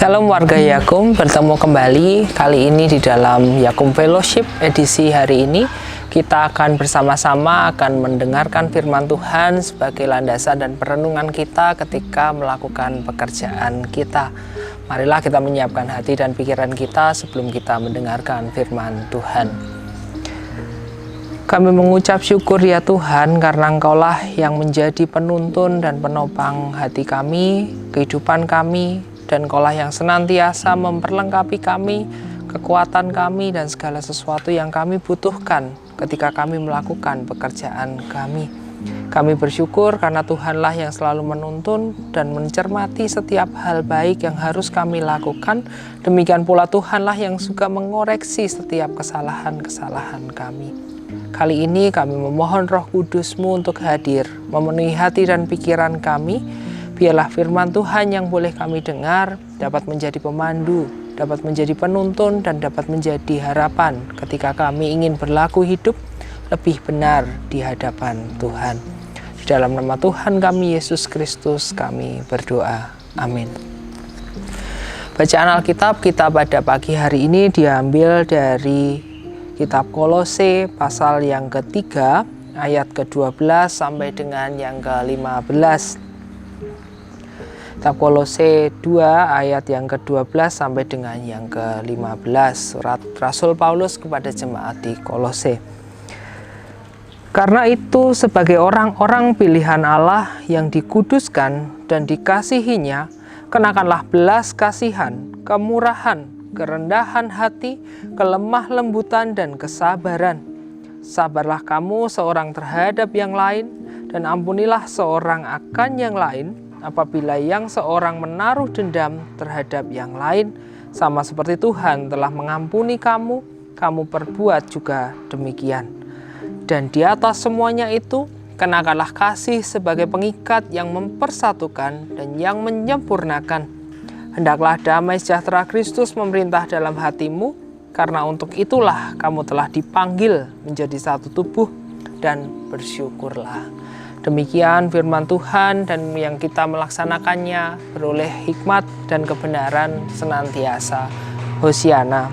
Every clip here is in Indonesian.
Shalom warga Yakum, bertemu kembali kali ini di dalam Yakum Fellowship edisi hari ini. Kita akan bersama-sama mendengarkan firman Tuhan sebagai landasan dan perenungan kita ketika melakukan pekerjaan kita. Marilah kita menyiapkan hati dan pikiran kita sebelum kita mendengarkan firman Tuhan. Kami mengucap syukur ya Tuhan, karena Engkaulah yang menjadi penuntun dan penopang hati kami, kehidupan kami, dan Engkaulah yang senantiasa memperlengkapi kami, kekuatan kami, dan segala sesuatu yang kami butuhkan ketika kami melakukan pekerjaan kami. Kami bersyukur karena Tuhanlah yang selalu menuntun dan mencermati setiap hal baik yang harus kami lakukan. Demikian pula Tuhanlah yang juga mengoreksi setiap kesalahan-kesalahan kami. Kali ini kami memohon Roh Kudus-Mu untuk hadir, memenuhi hati dan pikiran kami. Biarlah firman Tuhan yang boleh kami dengar dapat menjadi pemandu, dapat menjadi penuntun, dan dapat menjadi harapan ketika kami ingin berlaku hidup lebih benar di hadapan Tuhan. Di dalam nama Tuhan kami, Yesus Kristus, kami berdoa. Amin. Bacaan Alkitab kita pada pagi hari ini diambil dari Kitab Kolose pasal yang ketiga, ayat ke-12 sampai dengan yang ke-15. Kitab Kolose 2 ayat yang ke-12 sampai dengan yang ke-15. Surat Rasul Paulus kepada jemaat di Kolose. Karena itu sebagai orang-orang pilihan Allah yang dikuduskan dan dikasihinya, kenakanlah belas kasihan, kemurahan, kerendahan hati, kelemah lembutan, dan kesabaran. Sabarlah kamu seorang terhadap yang lain, dan ampunilah seorang akan yang lain, apabila yang seorang menaruh dendam terhadap yang lain, sama seperti Tuhan telah mengampuni kamu, kamu perbuat juga demikian. Dan di atas semuanya itu, kenakanlah kasih sebagai pengikat yang mempersatukan dan yang menyempurnakan. Hendaklah damai sejahtera Kristus memerintah dalam hatimu, karena untuk itulah kamu telah dipanggil menjadi satu tubuh, dan bersyukurlah. Demikian firman Tuhan, dan yang kita melaksanakannya beroleh hikmat dan kebenaran senantiasa. Hosiana.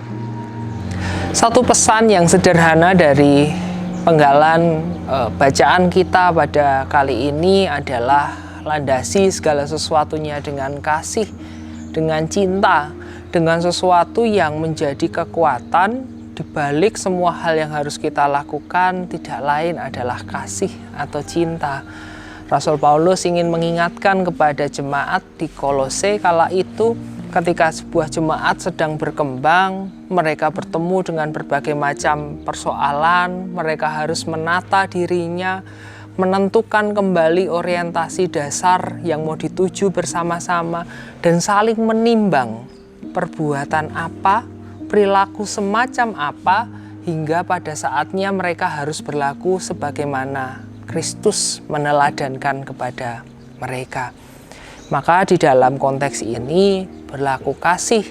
Satu pesan yang sederhana dari penggalan bacaan kita pada kali ini adalah landasi segala sesuatunya dengan kasih, dengan cinta, dengan sesuatu yang menjadi kekuatan di balik semua hal yang harus kita lakukan, tidak lain adalah kasih atau cinta. Rasul Paulus ingin mengingatkan kepada jemaat di Kolose kala itu, ketika sebuah jemaat sedang berkembang, mereka bertemu dengan berbagai macam persoalan, mereka harus menata dirinya, menentukan kembali orientasi dasar yang mau dituju bersama-sama, dan saling menimbang perbuatan apa, perilaku semacam apa, hingga pada saatnya mereka harus berlaku sebagaimana Kristus meneladankan kepada mereka. Maka di dalam konteks ini berlaku kasih,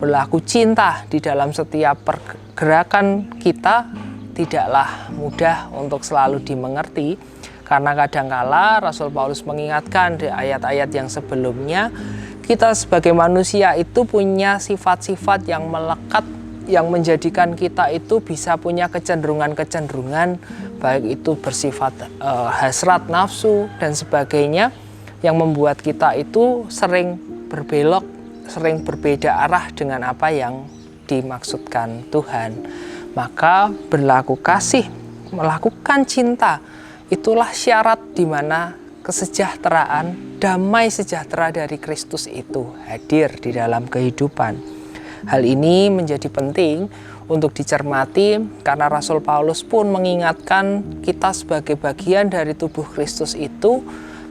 berlaku cinta di dalam setiap pergerakan kita tidaklah mudah untuk selalu dimengerti. Karena kadangkala Rasul Paulus mengingatkan di ayat-ayat yang sebelumnya, kita sebagai manusia itu punya sifat-sifat yang melekat, yang menjadikan kita itu bisa punya kecenderungan-kecenderungan, baik itu bersifat hasrat, nafsu, dan sebagainya, yang membuat kita itu sering berbelok, sering berbeda arah dengan apa yang dimaksudkan Tuhan. Maka berlaku kasih, melakukan cinta, itulah syarat di mana kesejahteraan, damai sejahtera dari Kristus itu hadir di dalam kehidupan. Hal ini menjadi penting untuk dicermati karena Rasul Paulus pun mengingatkan kita sebagai bagian dari tubuh Kristus itu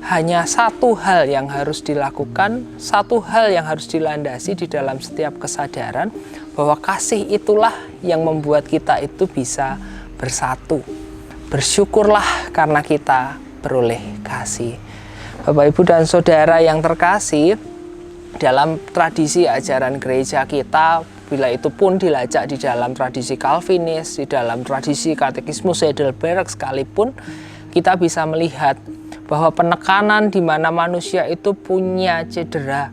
hanya satu hal yang harus dilakukan, satu hal yang harus dilandasi di dalam setiap kesadaran, bahwa kasih itulah yang membuat kita itu bisa bersatu. Bersyukurlah karena kita beroleh kasih. Bapak, Ibu, dan Saudara yang terkasih, dalam tradisi ajaran gereja kita, bila itu pun dilacak di dalam tradisi Calvinis, di dalam tradisi Katekismus Heidelberg sekalipun, kita bisa melihat bahwa penekanan di mana manusia itu punya cedera,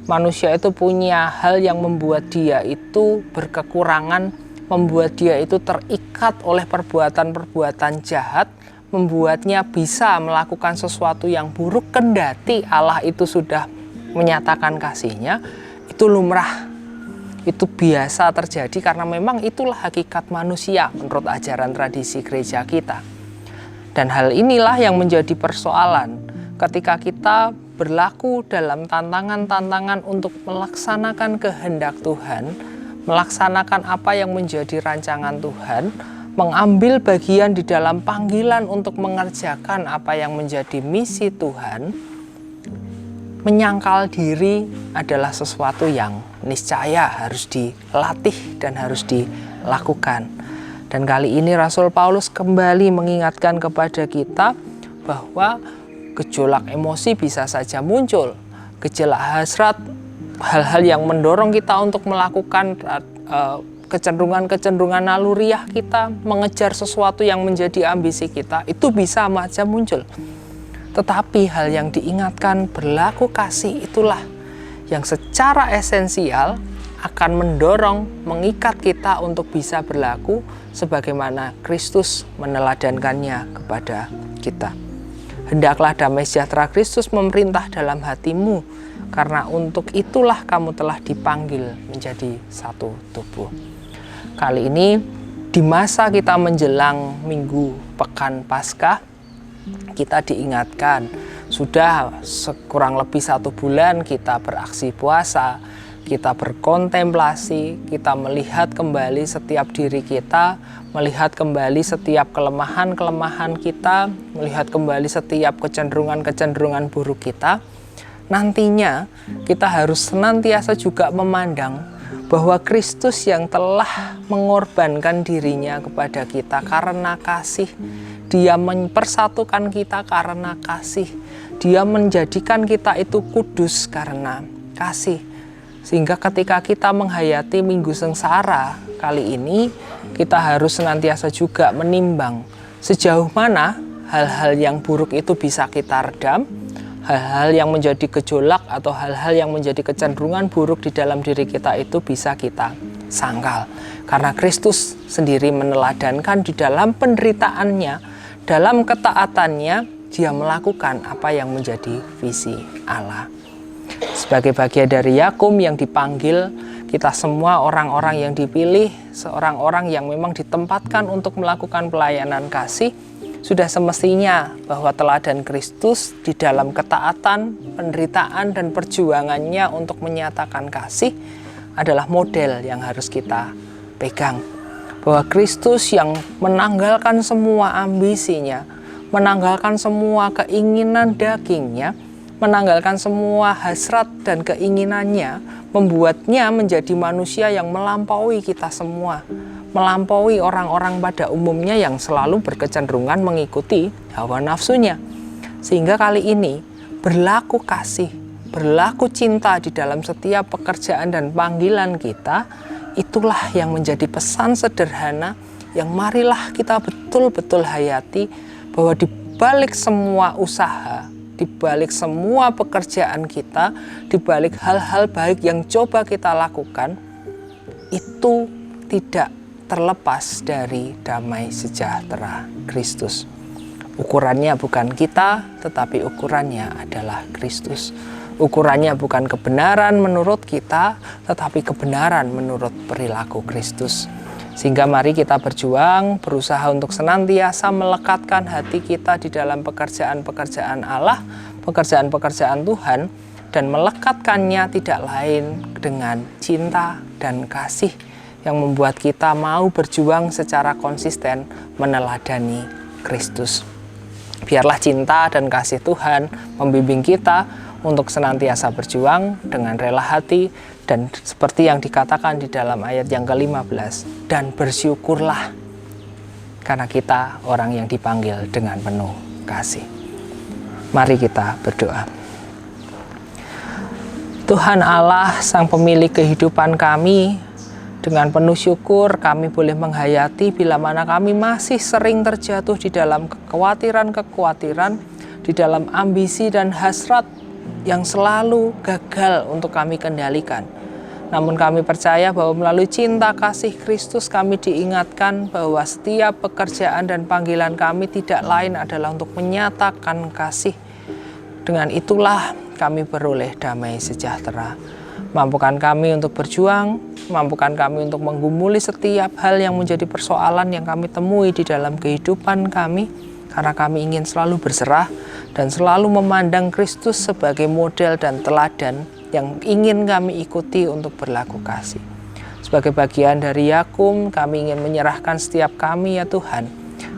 Manusia itu punya hal yang membuat dia itu berkekurangan, membuat dia itu terikat oleh perbuatan-perbuatan jahat, membuatnya bisa melakukan sesuatu yang buruk kendati Allah itu sudah menyatakan kasih-Nya. Itu lumrah, itu biasa terjadi karena memang itulah hakikat manusia menurut ajaran tradisi gereja kita. Dan hal inilah yang menjadi persoalan ketika kita berlaku dalam tantangan-tantangan untuk melaksanakan kehendak Tuhan, melaksanakan apa yang menjadi rancangan Tuhan, mengambil bagian di dalam panggilan untuk mengerjakan apa yang menjadi misi Tuhan. Menyangkal diri adalah sesuatu yang niscaya harus dilatih dan harus dilakukan. Dan kali ini Rasul Paulus kembali mengingatkan kepada kita bahwa gejolak emosi bisa saja muncul, gejolak hasrat, hal-hal yang mendorong kita untuk melakukan kecenderungan-kecenderungan naluriah kita, mengejar sesuatu yang menjadi ambisi kita, itu bisa saja muncul. Tetapi hal yang diingatkan, berlaku kasih, itulah yang secara esensial akan mendorong, mengikat kita untuk bisa berlaku sebagaimana Kristus meneladankannya kepada kita. Hendaklah damai sejahtera Kristus memerintah dalam hatimu, karena untuk itulah kamu telah dipanggil menjadi satu tubuh. Kali ini di masa kita menjelang Minggu Pekan Paskah, kita diingatkan sudah kurang lebih 1 bulan kita beraksi puasa, kita berkontemplasi, kita melihat kembali setiap diri kita, melihat kembali setiap kelemahan-kelemahan kita, melihat kembali setiap kecenderungan-kecenderungan buruk kita. Nantinya kita harus senantiasa juga memandang bahwa Kristus yang telah mengorbankan dirinya kepada kita karena kasih, Dia mempersatukan kita karena kasih, Dia menjadikan kita itu kudus karena kasih. Sehingga ketika kita menghayati Minggu Sengsara kali ini, kita harus senantiasa juga menimbang sejauh mana hal-hal yang buruk itu bisa kita redam, hal-hal yang menjadi gejolak atau hal-hal yang menjadi kecenderungan buruk di dalam diri kita itu bisa kita sangkal. Karena Kristus sendiri meneladankan di dalam penderitaannya, dalam ketaatannya, Dia melakukan apa yang menjadi visi Allah. Sebagai bagian dari Yakum yang dipanggil, kita semua orang-orang yang dipilih, seorang orang yang memang ditempatkan untuk melakukan pelayanan kasih, sudah semestinya bahwa teladan Kristus di dalam ketaatan, penderitaan, dan perjuangannya untuk menyatakan kasih adalah model yang harus kita pegang. Bahwa Kristus yang menanggalkan semua ambisinya, menanggalkan semua keinginan dagingnya, menanggalkan semua hasrat dan keinginannya, membuatnya menjadi manusia yang melampaui kita semua, melampaui orang-orang pada umumnya yang selalu berkecenderungan mengikuti hawa nafsunya. Sehingga kali ini berlaku kasih, berlaku cinta di dalam setiap pekerjaan dan panggilan kita, itulah yang menjadi pesan sederhana yang marilah kita betul-betul hayati, bahwa di balik semua usaha, di balik semua pekerjaan kita, di balik hal-hal baik yang coba kita lakukan, itu tidak terlepas dari damai sejahtera Kristus. Ukurannya bukan kita, tetapi ukurannya adalah Kristus. Ukurannya bukan kebenaran menurut kita, tetapi kebenaran menurut perilaku Kristus. Sehingga mari kita berjuang, berusaha untuk senantiasa melekatkan hati kita di dalam pekerjaan-pekerjaan Allah, pekerjaan-pekerjaan Tuhan, dan melekatkannya tidak lain dengan cinta dan kasih yang membuat kita mau berjuang secara konsisten meneladani Kristus. Biarlah cinta dan kasih Tuhan membimbing kita untuk senantiasa berjuang dengan rela hati, dan seperti yang dikatakan di dalam ayat yang ke-15, dan bersyukurlah karena kita orang yang dipanggil dengan penuh kasih. Mari kita berdoa. Tuhan Allah, Sang Pemilik kehidupan kami, dengan penuh syukur kami boleh menghayati bila mana kami masih sering terjatuh di dalam kekhawatiran-kekhawatiran, di dalam ambisi dan hasrat yang selalu gagal untuk kami kendalikan. Namun kami percaya bahwa melalui cinta kasih Kristus kami diingatkan bahwa setiap pekerjaan dan panggilan kami tidak lain adalah untuk menyatakan kasih. Dengan itulah kami beroleh damai sejahtera. Mampukan kami untuk berjuang, mampukan kami untuk menggumuli setiap hal yang menjadi persoalan yang kami temui di dalam kehidupan kami, karena kami ingin selalu berserah dan selalu memandang Kristus sebagai model dan teladan yang ingin kami ikuti untuk berlaku kasih. Sebagai bagian dari Yakum, kami ingin menyerahkan setiap kami ya Tuhan,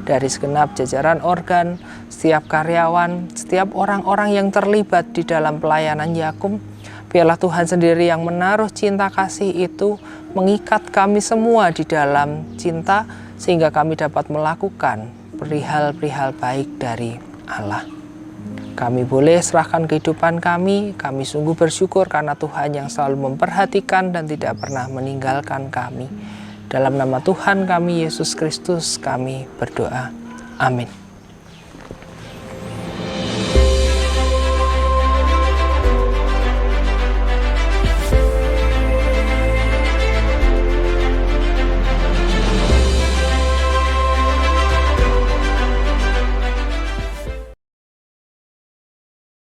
dari segenap jajaran organ, setiap karyawan, setiap orang-orang yang terlibat di dalam pelayanan Yakum. Biarlah Tuhan sendiri yang menaruh cinta kasih itu mengikat kami semua di dalam cinta, sehingga kami dapat melakukan perihal-perihal baik dari Allah. Kami boleh serahkan kehidupan kami sungguh bersyukur karena Tuhan yang selalu memperhatikan dan tidak pernah meninggalkan kami. Dalam nama Tuhan kami, Yesus Kristus, kami berdoa. Amin.